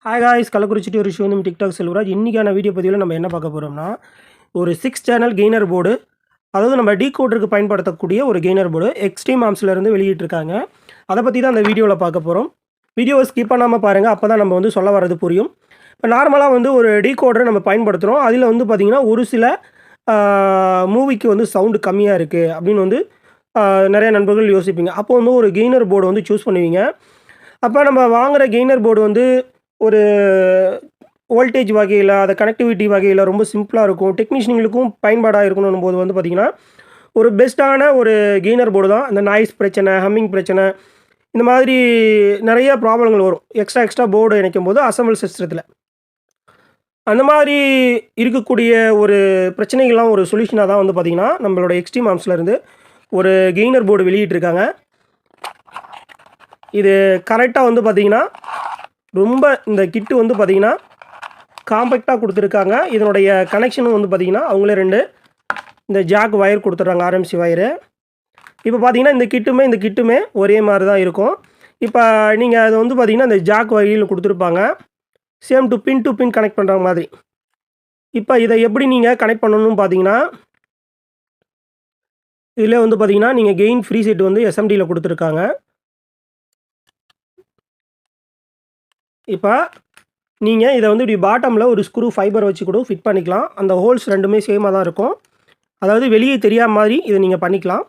Hi guys, Kallakurichi ஒரு show TikTok Selvaraj. இன்றைக்கான video பதிவில் நம்ம என்ன பார்க்க போகிறோம்னா, ஒரு 6 சேனல் கெய்னர் போர்டு, அதாவது நம்ம டீகோடருக்கு பயன்படுத்தக்கூடிய ஒரு கெய்னர் போர்டு எக்ஸ்ட்ரீம் ஆர்ம்ஸ்லேருந்து வெளியிட்டிருக்காங்க. அதை பற்றி தான் அந்த வீடியோவில் பார்க்க போகிறோம். வீடியோவை ஸ்கிப் பண்ணாமல் பாருங்கள், அப்போ தான் நம்ம சொல்ல வர்றது புரியும். இப்போ நார்மலாக ஒரு டீகோடரை நம்ம பயன்படுத்துகிறோம். அதில் பார்த்திங்கன்னா ஒரு சில மூவிக்கு சவுண்டு கம்மியாக இருக்குது அப்படின்னு நிறைய நண்பர்கள் யோசிப்பீங்க. அப்போ ஒரு கெய்னர் போர்டு சூஸ் பண்ணுவீங்க. அப்போ நம்ம வாங்குகிற கெய்னர் போர்டு ஒரு வோல்டேஜ் வகையில், அதை கனெக்டிவிட்டி வகையில் ரொம்ப சிம்பிளாக இருக்கும். டெக்னீஷியன்களுக்கும் பயன்பாடாக இருக்கணும் போது பார்த்திங்கன்னா ஒரு பெஸ்ட்டான ஒரு கெய்னர் போர்டு தான். இந்த நாய்ஸ் பிரச்சனை, ஹம்மிங் பிரச்சனை, இந்த மாதிரி நிறைய ப்ராப்ளங்கள் வரும் எக்ஸ்ட்ரா போர்டு இணைக்கும் போது அசம்பிள் சிஸ்டத்தில். அந்த மாதிரி இருக்கக்கூடிய ஒரு பிரச்சனைகள்லாம் ஒரு சொல்யூஷனாக தான் பார்த்திங்கன்னா நம்மளோட எக்ஸ்ட்ரீம் ஆர்ம்ஸ்லேருந்து ஒரு கெய்னர் போர்டு வெளியிட்டிருக்காங்க. இது கரெக்டாக பார்த்திங்கன்னா ரொம்ப இந்த கிட்டு பார்த்திங்கன்னா காம்பேக்டாக கொடுத்துருக்காங்க. இதனுடைய கனெக்ஷனும் பார்த்திங்கன்னா அவங்களே 2 இந்த ஜாக் வயர் கொடுத்துட்றாங்க, ஆர்எம்சி வயரு. இப்போ பார்த்திங்கன்னா இந்த கிட்டுமே ஒரே மாதிரி தான் இருக்கும். இப்போ நீங்கள் அது பார்த்திங்கன்னா இந்த ஜாக் வயரில் கொடுத்துருப்பாங்க, சேம் டு பின் கனெக்ட் பண்ணுற மாதிரி. இப்போ இதை எப்படி நீங்கள் கனெக்ட் பண்ணணும்னு பார்த்தீங்கன்னா, இதில் பார்த்திங்கன்னா நீங்கள் கெயின் ஃப்ரீ செட் எஸ்எம்டியில் கொடுத்துருக்காங்க. இப்போ நீங்கள் இதை இப்படி பாட்டமில் ஒரு ஸ்க்ரூ ஃபைபர் வச்சு கூட ஃபிட் பண்ணிக்கலாம். அந்த ஹோல்ஸ் 2மே சேமாக தான் இருக்கும். அதாவது வெளியே தெரியாத மாதிரி இதை நீங்கள் பண்ணிக்கலாம்.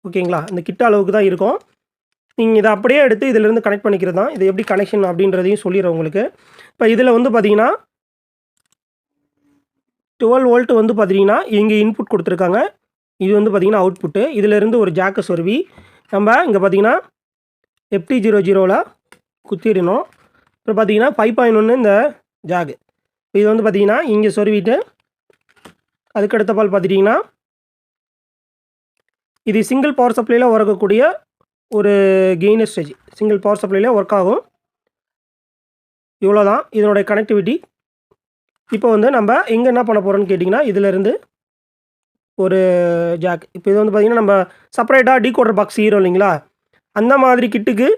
ஓகேங்களா? இந்த கிட்ட அளவுக்கு தான் இருக்கும். நீங்கள் இதை அப்படியே எடுத்து இதிலேருந்து கனெக்ட் பண்ணிக்கிறது தான். இது எப்படி கனெக்ஷன் அப்படின்றதையும் சொல்லிடுறேன் உங்களுக்கு. இப்போ இதில் பார்த்தீங்கன்னா 12 வோல்ட் பார்த்தீங்கன்னா இங்கே இன்புட் கொடுத்துருக்காங்க. இது பார்த்தீங்கன்னா அவுட்புட்டு. இதிலேருந்து ஒரு ஜாக்கை சொருவி நம்ம இங்கே பார்த்தீங்கன்னா FT00ல் குத்திடணும். அப்புறம் பார்த்தீங்கன்னா 5.1 இந்த ஜாகு. இது பார்த்தீங்கன்னா இங்கே சொருவிட்டு அதுக்கடுத்த பால் பார்த்துட்டிங்கன்னா இது சிங்கிள் பவர் சப்ளையில் ஒர்க்கக்கூடிய ஒரு கெய்னர் ஸ்டேஜ். சிங்கிள் பவர் சப்ளையில் ஒர்க் ஆகும். இவ்வளோ தான் இதனுடைய கனெக்டிவிட்டி. இப்போ நம்ம எங்கே என்ன பண்ண போகிறோன்னு கேட்டிங்கன்னா, இதிலேருந்து ஒரு ஜாக். இப்போ இது பார்த்திங்கன்னா நம்ம செப்பரேட்டாக டீகோடர் பாக்ஸ் ஹீரோ இல்லைங்களா, அந்த மாதிரி கிட்டுக்கு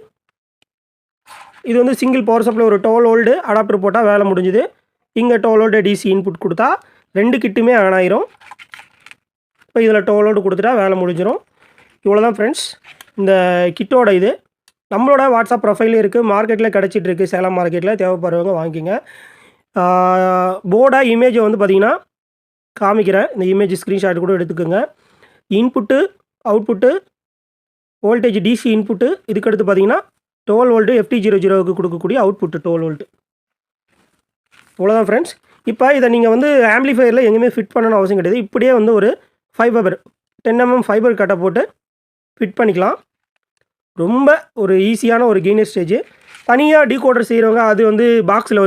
இது சிங்கிள் பவர் சப்ளை ஒரு 12 வோல்ட் அடாப்டர் போட்டால் வேலை முடிஞ்சுது. இங்கே 12 வோல்ட் டிசி இன்புட் கொடுத்தா 2 கிட்டுமே ஆன் ஆயிரும். இப்போ இதில் 12 வோல்ட் கொடுத்துட்டா வேலை முடிஞ்சிடும். இவ்வளோ தான் ஃப்ரெண்ட்ஸ் இந்த கிட்டோட இது. நம்மளோட வாட்ஸ்அப் ப்ரொஃபைல் இருக்குது, மார்க்கெட்டில் கிடச்சிட்ருக்கு, சேலம் மார்க்கெட்டில். தேவைப்படுறவங்க வாங்கிக்கோங்க. போர்டா இமேஜை பார்த்திங்கன்னா காமிக்கிறேன். இந்த இமேஜ் ஸ்க்ரீன்ஷாட் கூட எடுத்துக்கோங்க. Input, output, voltage DC input, இதுக்கடுத்து பார்த்திங்கன்னா 12 வோல்ட்டு FT00க்கு கொடுக்கக்கூடிய அவுட்புட்டு 12 வோல்ட்டு. இவ்வளோதான் ஃப்ரெண்ட்ஸ். இப்போ இதை நீங்கள் ஆம்பிளிஃபையரில் எங்கேயுமே ஃபிட் பண்ணணும்னு அவசியம் கிடையாது. இப்படியே ஒரு ஃபைபர் 10 mm ஃபைபர் கட்டை போட்டு ஃபிட் பண்ணிக்கலாம். ரொம்ப ஒரு ஈஸியான ஒரு கெய்னர் ஸ்டேஜ். தனியாக டீகோடர் செய்கிறவங்க அது பாக்ஸில்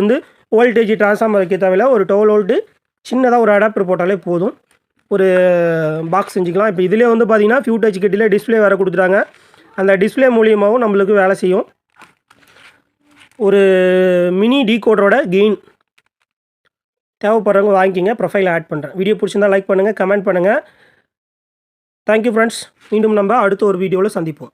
வோல்டேஜ் ட்ரான்ஸ்ஃபார்மர் வைக்க தேவையில்ல. ஒரு 12 வோல்ட்டு சின்னதாக ஒரு அடாப்டர் போட்டாலே போதும், ஒரு பாக்ஸ் செஞ்சுக்கலாம். இப்போ இதிலே பார்த்தீங்கன்னா ஃபியூடேஜ் கிட்டில் டிஸ்பிளே வேறு கொடுத்துட்டாங்க. அந்த டிஸ்பிளே மூலியமாகவும் நம்மளுக்கு வேலை செய்யும். ஒரு மினி டீகோடரோட கெயின். தேவைப்படுறவங்க வாங்கிக்கிங்க. ப்ரொஃபைல் ஆட் பண்ணுறேன். வீடியோ பிடிச்சிருந்தால் லைக் பண்ணுங்கள், கமெண்ட் பண்ணுங்கள். Thank you friends. மீண்டும் நம்ம அடுத்த ஒரு வீடியோவில் சந்திப்போம்.